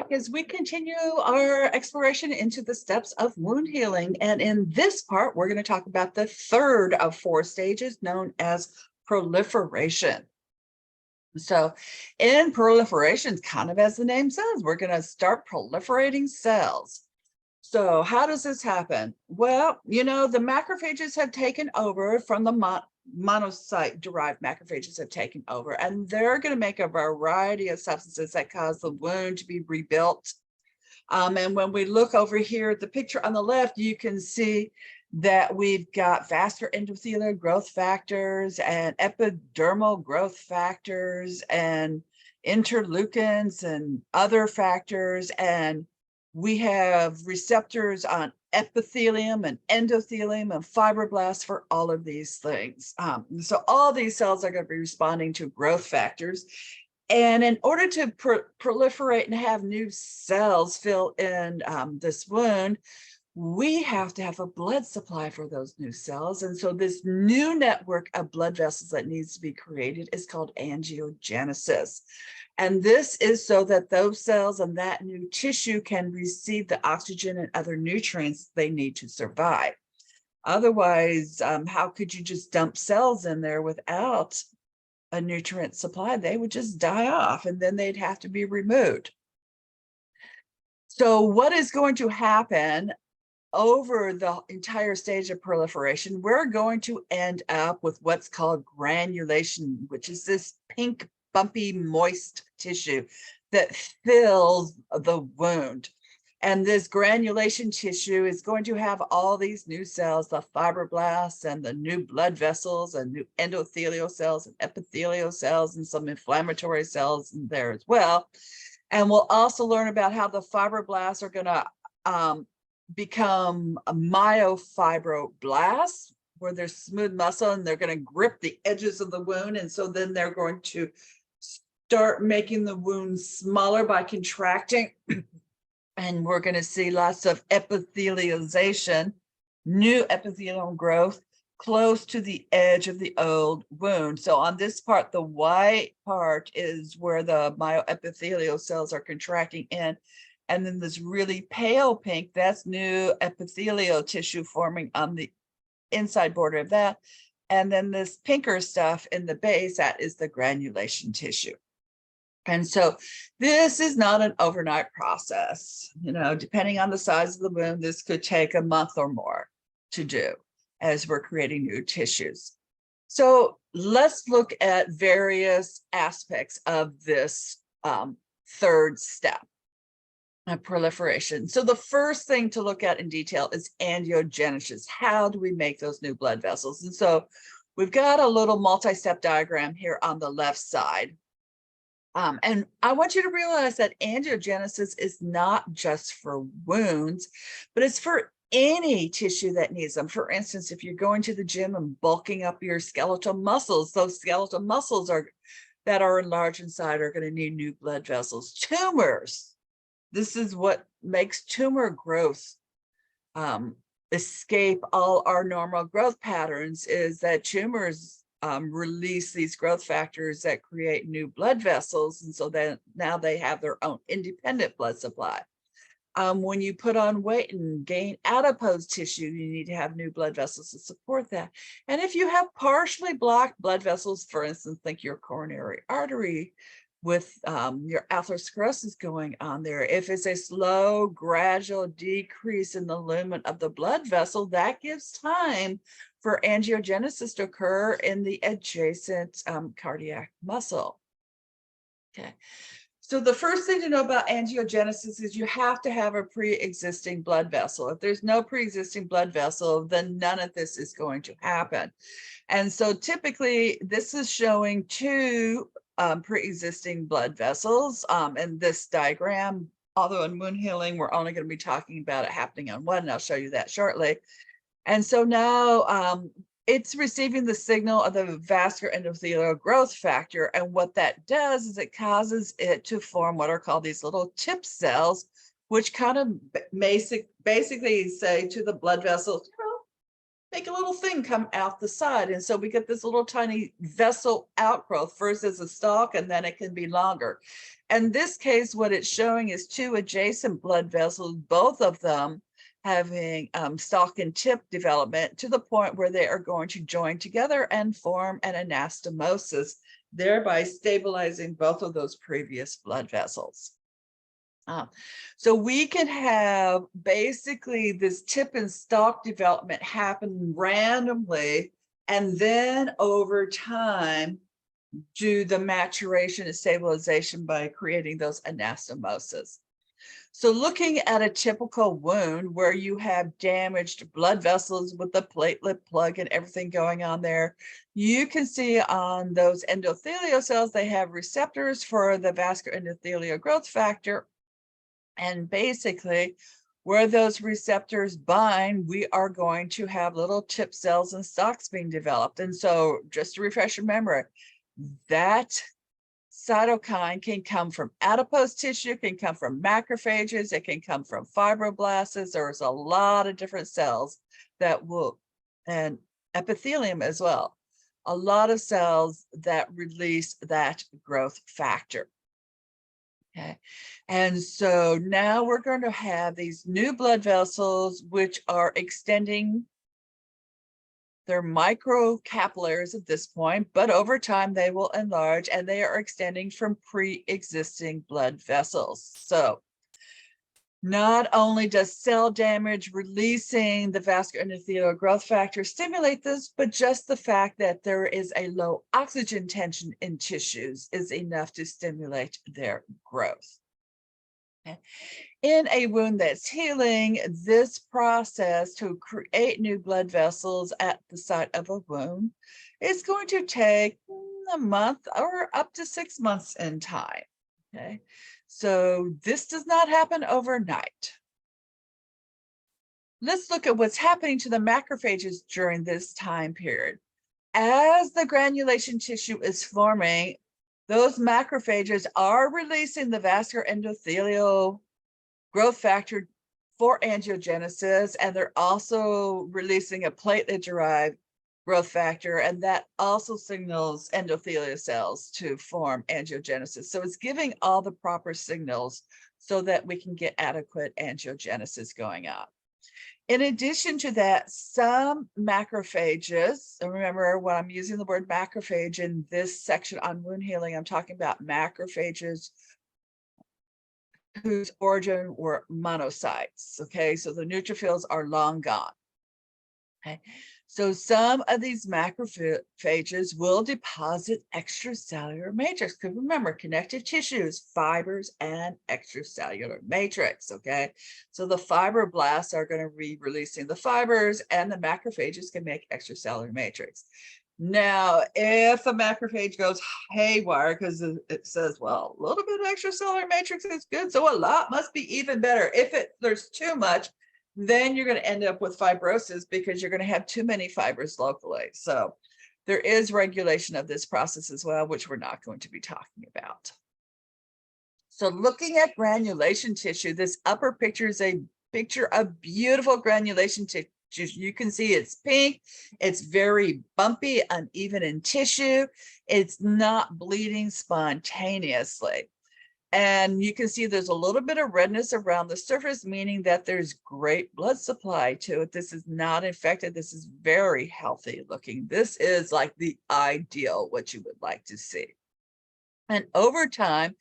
back as we continue our exploration into the steps of wound healing. And in this part, we're going to talk about the third of 4 stages known as proliferation. So in proliferation, kind of as the name says, we're going to start proliferating cells. So how does this happen? Well, the macrophages have taken over from the monocyte-derived macrophages have taken over, and they're going to make a variety of substances that cause the wound to be rebuilt. And when we look over here at the picture on the left, you can see that we've got vascular endothelial growth factors and epidermal growth factors and interleukins and other factors, and we have receptors on epithelium and endothelium and fibroblasts for all of these things. So all these cells are going to be responding to growth factors. And in order to proliferate and have new cells fill in this wound, we have to have a blood supply for those new cells. And so this new network of blood vessels that needs to be created is called angiogenesis. And this is so that those cells and that new tissue can receive the oxygen and other nutrients they need to survive. Otherwise, how could you just dump cells in there without a nutrient supply? They would just die off, and then they'd have to be removed. So what is going to happen over the entire stage of proliferation? We're going to end up with what's called granulation, which is this pink, bumpy, moist tissue that fills the wound. And this granulation tissue is going to have all these new cells, the fibroblasts and the new blood vessels and new endothelial cells and epithelial cells and some inflammatory cells in there as well. And we'll also learn about how the fibroblasts are going to become myofibroblasts, where they're smooth muscle and they're going to grip the edges of the wound. And so then they're going to start making the wound smaller by contracting. And we're going to see lots of epithelialization, new epithelial growth close to the edge of the old wound. So on this part, the white part is where the myoepithelial cells are contracting in. And then this really pale pink, that's new epithelial tissue forming on the inside border of that. And then this pinker stuff in the base, that is the granulation tissue. And so this is not an overnight process. Depending on the size of the wound, this could take a month or more to do as we're creating new tissues. So let's look at various aspects of this third step of proliferation. So the first thing to look at in detail is angiogenesis. How do we make those new blood vessels? And so we've got a little multi-step diagram here on the left side. And I want you to realize that angiogenesis is not just for wounds, but it's for any tissue that needs them. For instance, if you're going to the gym and bulking up your skeletal muscles, those skeletal muscles that are enlarged inside are going to need new blood vessels. Tumors, this is what makes tumor growth escape all our normal growth patterns, is that tumors release these growth factors that create new blood vessels. And so then now they have their own independent blood supply. When you put on weight and gain adipose tissue, you need to have new blood vessels to support that. And if you have partially blocked blood vessels, for instance, think your coronary artery with your atherosclerosis going on there, if it's a slow, gradual decrease in the lumen of the blood vessel, that gives time for angiogenesis to occur in the adjacent cardiac muscle. Okay, so the first thing to know about angiogenesis is you have to have a pre-existing blood vessel. If there's no pre-existing blood vessel, then none of this is going to happen. And so typically this is showing 2 pre-existing blood vessels in this diagram, although in wound healing, we're only going to be talking about it happening on one, and I'll show you that shortly. And so now it's receiving the signal of the vascular endothelial growth factor. And what that does is it causes it to form what are called these little tip cells, which kind of basically say to the blood vessels, make a little thing come out the side. And so we get this little tiny vessel outgrowth, first as a stalk, and then it can be longer. In this case, what it's showing is two adjacent blood vessels, both of them having stalk and tip development to the point where they are going to join together and form an anastomosis, thereby stabilizing both of those previous blood vessels. So we can have basically this tip and stalk development happen randomly, and then over time do the maturation and stabilization by creating those anastomoses. So looking at a typical wound where you have damaged blood vessels with the platelet plug and everything going on there, you can see on those endothelial cells, they have receptors for the vascular endothelial growth factor. And basically, where those receptors bind, we are going to have little tip cells and stalks being developed. And so just to refresh your memory, that cytokine can come from adipose tissue, can come from macrophages, it can come from fibroblasts. There's a lot of different cells that will, and epithelium as well, a lot of cells that release that growth factor. Okay, and so now we're going to have these new blood vessels which are extending. They're microcapillaries at this point, but over time they will enlarge and they are extending from pre-existing blood vessels. So not only does cell damage releasing the vascular endothelial growth factor stimulate this, but just the fact that there is a low oxygen tension in tissues is enough to stimulate their growth. Okay. In a wound that's healing, this process to create new blood vessels at the site of a wound is going to take a month or up to 6 months in time. Okay, so this does not happen overnight. Let's look at what's happening to the macrophages during this time period. As the granulation tissue is forming, those macrophages are releasing the vascular endothelial growth factor for angiogenesis, and they're also releasing a platelet-derived growth factor, and that also signals endothelial cells to form angiogenesis. So it's giving all the proper signals so that we can get adequate angiogenesis going on. In addition to that, some macrophages, and remember when I'm using the word macrophage in this section on wound healing, I'm talking about macrophages whose origin were monocytes. Okay, so the neutrophils are long gone. Okay, so some of these macrophages will deposit extracellular matrix. Because remember, connective tissues, fibers, and extracellular matrix. Okay, so the fibroblasts are going to be releasing the fibers, and the macrophages can make extracellular matrix. Now, if a macrophage goes haywire because it says, well, a little bit of extracellular matrix is good, so a lot must be even better. If there's too much, then you're going to end up with fibrosis because you're going to have too many fibers locally. So there is regulation of this process as well, which we're not going to be talking about. So looking at granulation tissue, this upper picture is a picture of beautiful granulation tissue. You can see it's pink, it's very bumpy, uneven in tissue, it's not bleeding spontaneously. And you can see there's a little bit of redness around the surface, meaning that there's great blood supply to it. This is not infected. This is very healthy looking. This is like the ideal, what you would like to see. And over time,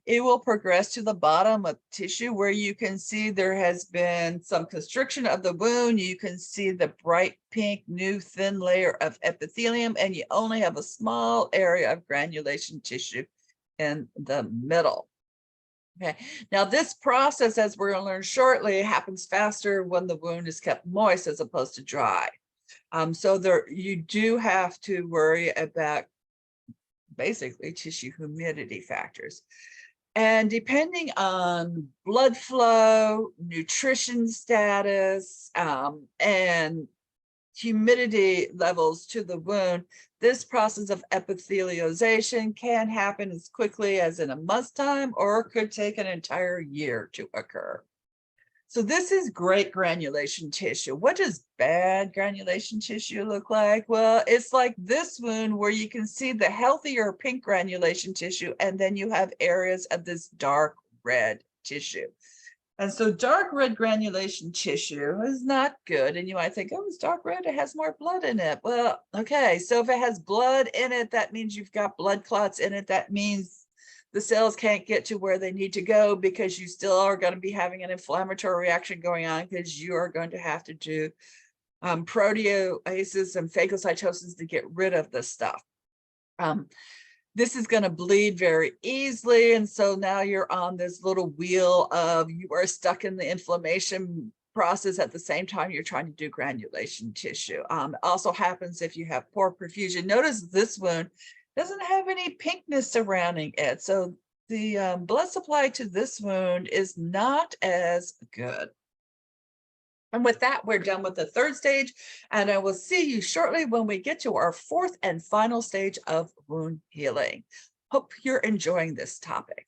it will progress to the bottom of tissue where you can see there has been some constriction of the wound. You can see the bright pink, new thin layer of epithelium, and you only have a small area of granulation tissue in the middle. Okay, now this process, as we're going to learn shortly, happens faster when the wound is kept moist as opposed to dry. So there, you do have to worry about basically tissue humidity factors. And depending on blood flow, nutrition status, and humidity levels to the wound, this process of epithelialization can happen as quickly as in a month's time, or could take an entire year to occur. So this is great granulation tissue. What does bad granulation tissue look like? Well, it's like this wound where you can see the healthier pink granulation tissue, and then you have areas of this dark red tissue. And so dark red granulation tissue is not good. And you might think, oh, it's dark red, it has more blood in it. Well, okay, so if it has blood in it, that means you've got blood clots in it. That means the cells can't get to where they need to go, because you still are going to be having an inflammatory reaction going on, because you are going to have to do proteases and phagocytosis to get rid of this stuff. This is going to bleed very easily. And so now you're on this little wheel of, you are stuck in the inflammation process at the same time you're trying to do granulation tissue. It also happens if you have poor perfusion. Notice this wound doesn't have any pinkness surrounding it. So the blood supply to this wound is not as good. And with that, we're done with the third stage, and I will see you shortly when we get to our fourth and final stage of wound healing. Hope you're enjoying this topic.